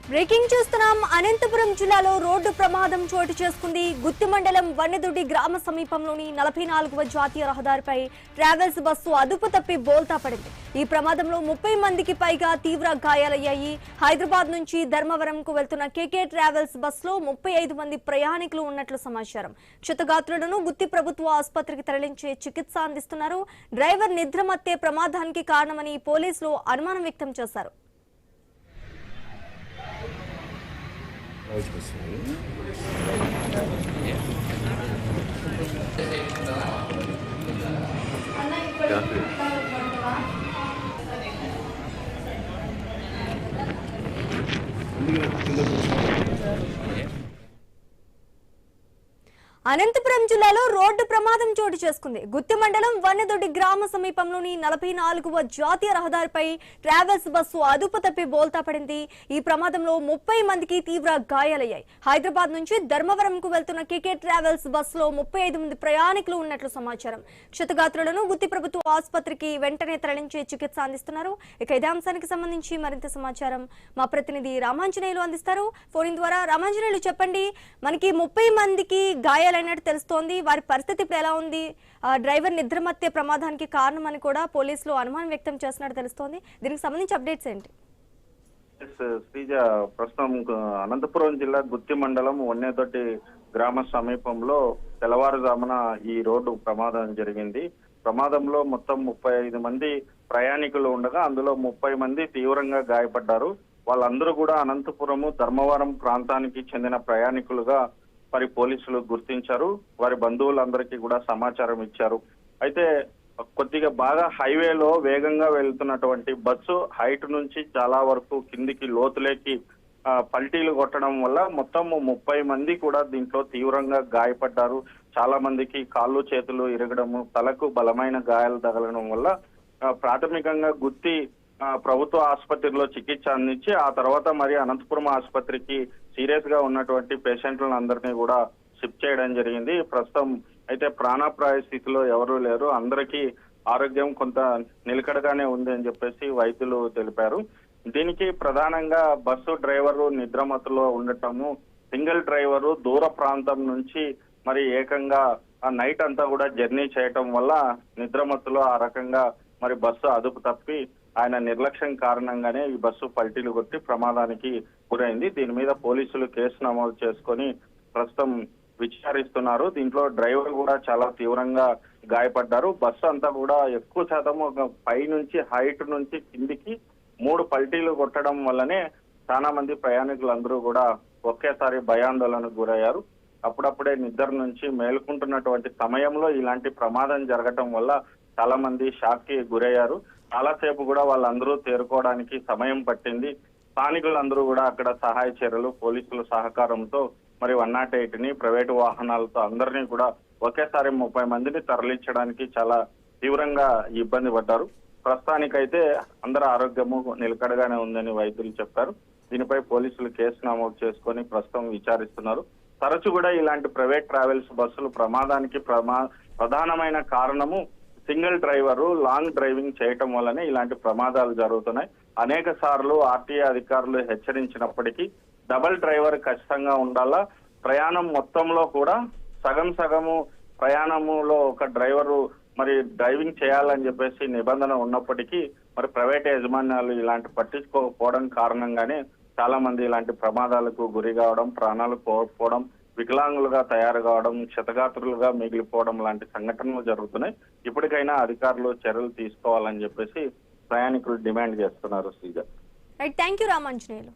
Breaking చూస్తున్నాం. అనంతపురం జిల్లాలో road ప్రమాదం చోటు చేసుకుంది. గుత్తి మండలం వన్నెదొడ్డి గ్రామ సమీపంలోని 44వ జాతీయ రహదారిపై ట్రావెల్స్ బస్సు అదుపు తప్పి బోల్తా పడింది. ఈ ప్రమాదంలో 30 మందికి పైగా తీవ్ర గాయాలయ్యాయి. హైదరాబాద్ నుంచి ధర్మవరంకు వెళ్తున్న కేకే ట్రావెల్స్ బస్సులో 35 మంది ప్రయాణికులు ఉన్నట్లు సమాచారం. క్షతగాత్రులను గుత్తి ప్రభుత్వ ఆసుపత్రికి తరలించి చికిత్స అందిస్తున్నారు. డ్రైవర్ నిద్రమత్తే ప్రమాదానికి కారణమని పోలీసులు అనుమానం వ్యక్తం చేశారు. అనంతపురం జిల్లాలో రోడ్డు ప్రమాదం చోటు చేసుకుంది. గుత్తి మండలం వన్నెదొడ్డి గ్రామ సమీపంలోని 44వ జాతీయ రహదారిపై ట్రావెల్స్ బస్సు అదుపు తప్పి బోల్తా పడింది. ఈ ప్రమాదంలో 30 మందికి తీవ్ర గాయాలయ్యాయి. హైదరాబాద్ నుంచి ధర్మవరంకు వెళ్తున్న కేకే ట్రావెల్స్ బస్సులో 35 మంది ప్రయాణికులు ఉన్నట్లు సమాచారం. క్షతగాత్రులను గుత్తి ప్రభుత్వ ఆసుపత్రికి వెంటనే తరలించి చికిత్స అందిస్తున్నారు. ఇక ఇదే అంశానికి సంబంధించి మరింత సమాచారం మా ప్రతినిధి రామాంజనేయులు అందిస్తారు ఫోన్ ద్వారా. రామాంజనేయులు, చెప్పండి, మనకి 30 మందికి గాయాలు అయినట్టు తెలుస్తోంది. వారి పరిస్థితి ఇప్పుడు ఎలా ఉంది? డ్రైవర్ నిద్రమత్తే ప్రమాదానికి కారణం అని కూడా పోలీసులు అనుమానం వ్యక్తం చేస్తున్నట్టు తెలుస్తోంది. దీనికి సంబంధించి అప్డేట్స్ ఏంటి? శ్రీజ, ప్రస్తుతం అనంతపురం జిల్లా గుత్తి మండలం వన్నెదొడ్డి గ్రామ సమీపంలో తెల్లవారుజామున ఈ రోడ్డు ప్రమాదం జరిగింది. ప్రమాదంలో మొత్తం 35 మంది ప్రయాణికులు ఉండగా అందులో 30 మంది తీవ్రంగా గాయపడ్డారు. వాళ్ళందరూ కూడా అనంతపురము ధర్మవరం ప్రాంతానికి చెందిన ప్రయాణికులుగా మరి పోలీసులు గుర్తించారు. వారి బంధువులందరికీ కూడా సమాచారం ఇచ్చారు. అయితే కొద్దిగా బాగా హైవేలో వేగంగా వెళ్తున్నటువంటి బస్సు హైట్ నుంచి చాలా వరకు కిందికి లోతులేకి పల్టీలు కొట్టడం వల్ల మొత్తం 30 మంది కూడా దీంట్లో తీవ్రంగా గాయపడ్డారు. చాలా మందికి కాళ్ళు చేతులు ఇరగడము, తలకు బలమైన గాయాలు తగలడం వల్ల ప్రాథమికంగా గుత్తి ప్రభుత్వ ఆసుపత్రిలో చికిత్స అందించి ఆ తర్వాత మరి అనంతపురం ఆసుపత్రికి సీరియస్ గా ఉన్నటువంటి పేషెంట్లను అందరినీ కూడా షిఫ్ట్ చేయడం జరిగింది. ప్రస్తుతం అయితే ప్రాణాపాయ స్థితిలో ఎవరూ లేరు. అందరికీ ఆరోగ్యం కొంత నిలకడగానే ఉంది అని చెప్పేసి వైద్యులు తెలిపారు. దీనికి ప్రధానంగా బస్సు డ్రైవరు నిద్రమత్తులో ఉండటము, సింగిల్ డ్రైవరు దూర ప్రాంతం నుంచి మరి ఏకంగా ఆ నైట్ అంతా కూడా జర్నీ చేయటం వల్ల నిద్రమత్తులో ఆ రకంగా మరి బస్సు అదుపు తప్పి ఆయన నిర్లక్ష్యం కారణంగానే ఈ బస్సు పల్టీలు కొట్టి ప్రమాదానికి గురైంది. దీని మీద పోలీసులు కేసు నమోదు చేసుకొని ప్రస్తుతం విచారిస్తున్నారు. దీంట్లో డ్రైవర్ కూడా చాలా తీవ్రంగా గాయపడ్డారు. బస్సు అంతా కూడా ఎక్కువ శాతం పై నుంచి హైట్ నుంచి కిందికి 3 పల్టీలు కొట్టడం వల్లనే చాలా మంది ప్రయాణికులందరూ కూడా ఒకేసారి భయాందోళనకు గురయ్యారు. అప్పుడప్పుడే నిద్ర నుంచి మేల్కుంటున్నటువంటి సమయంలో ఇలాంటి ప్రమాదం జరగటం వల్ల చాలా మంది షాక్ కి గురయ్యారు. చాలాసేపు కూడా వాళ్ళందరూ తేరుకోవడానికి సమయం పట్టింది. స్థానికులందరూ కూడా అక్కడ సహాయ చర్యలు, పోలీసుల సహకారంతో మరి 108ని ప్రైవేటు వాహనాలతో అందరినీ కూడా ఒకేసారి 30 మందిని తరలించడానికి చాలా తీవ్రంగా ఇబ్బంది పడ్డారు. ప్రస్తుతానికైతే అందరి ఆరోగ్యము నిలకడగానే ఉందని వైద్యులు చెప్పారు. దీనిపై పోలీసులు కేసు నమోదు చేసుకొని ప్రస్తుతం విచారిస్తున్నారు. తరచు కూడా ఇలాంటి ప్రైవేట్ ట్రావెల్స్ బస్సులు ప్రమాదానికి ప్రధానమైన కారణము సింగిల్ డ్రైవరు లాంగ్ డ్రైవింగ్ చేయటం వల్లనే ఇలాంటి ప్రమాదాలు జరుగుతున్నాయి. అనేక సార్లు ఆర్టీఏ అధికారులు హెచ్చరించినప్పటికీ డబల్ డ్రైవర్ ఖచ్చితంగా ఉండాలా, ప్రయాణం మొత్తంలో కూడా సగము ప్రయాణములో ఒక డ్రైవరు మరి డ్రైవింగ్ చేయాలని చెప్పేసి నిబంధన ఉన్నప్పటికీ మరి ప్రైవేట్ యాజమాన్యాలు ఇలాంటి పట్టించుకోకపోవడం కారణంగానే చాలా మంది ఇలాంటి ప్రమాదాలకు గురి కావడం, ప్రాణాలు కోల్పోవడం, వికలాంగులుగా తయారు కావడం, క్షతగాత్రులుగా మిగిలిపోవడం లాంటి సంఘటనలు జరుగుతున్నాయి. ఇప్పటికైనా అధికారులు చర్యలు తీసుకోవాలని చెప్పేసి ప్రయాణికులు డిమాండ్ చేస్తున్నారు. Sreeja, right, thank you Ramanjaneyulu.